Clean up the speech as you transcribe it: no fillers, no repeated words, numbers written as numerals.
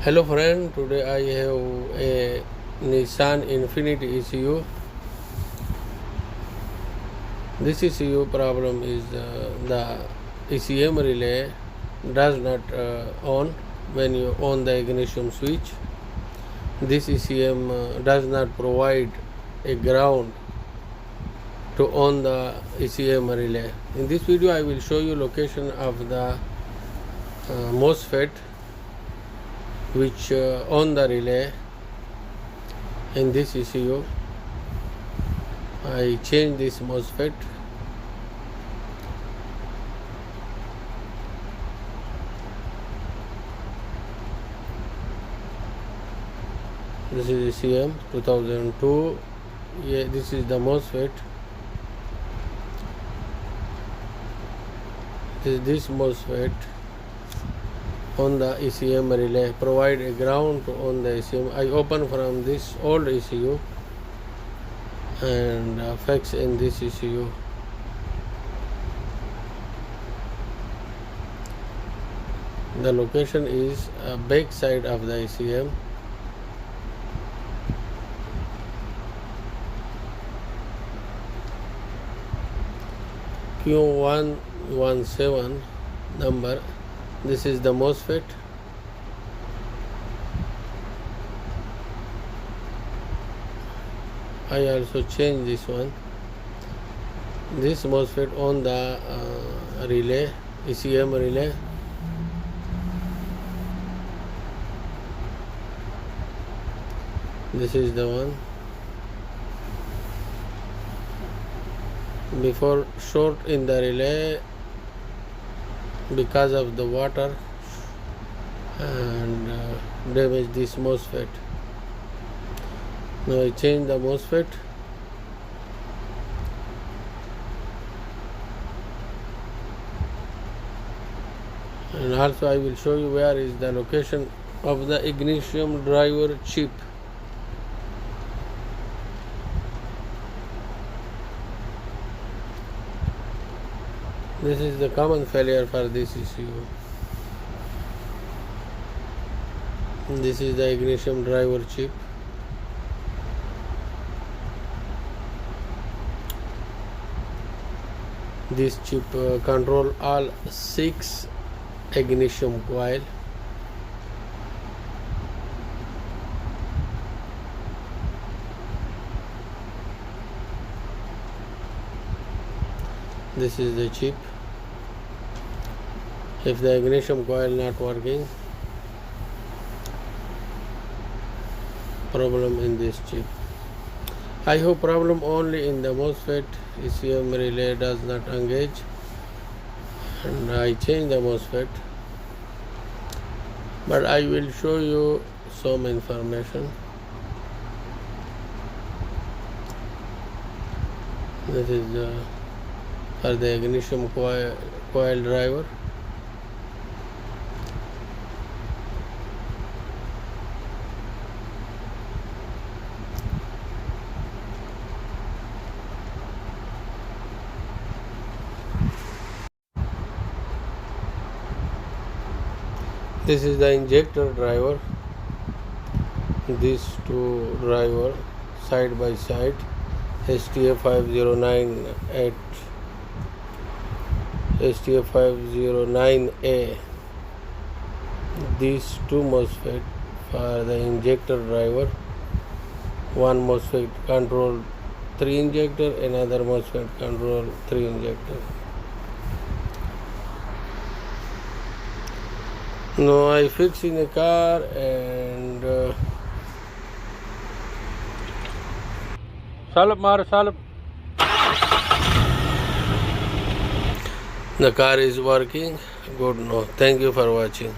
Hello friend, today I have a Nissan Infinity ECU. This ECU problem is the ECM relay does not on when you on the ignition switch. This ECM does not provide a ground to on the ECM relay. In this video I will show you location of the MOSFET which on the relay in this ECU. I change this MOSFET. This is ECM 2002. Yeah, this is the MOSFET. This MOSFET on the ECM relay provide a ground on the ECM. I open from this old ECU and fix in this ECU. The location is back side of the ECM. Q117 number. This is the MOSFET. I also change this one. This MOSFET on the relay, ECM relay. This is the one. Before short in the relay because of the water and damage this MOSFET. Now I change the MOSFET. And also I will show you where is the location of the ignition driver chip. This is the common failure for this ECU. This is the ignition driver chip. This chip control all 6 ignition coil. This is the chip. If the ignition coil not working, problem in this chip. I have problem only in the MOSFET. ECM relay does not engage, and I change the MOSFET. But I will show you some information. This is for the ignition coil driver. This is the injector driver. These two driver side by side, STA509 at STA509A. These two MOSFET for the injector driver. One MOSFET control 3 injector, another MOSFET control 3 injector. Now I fix in a car and salap. The car is working good now. Thank you for watching.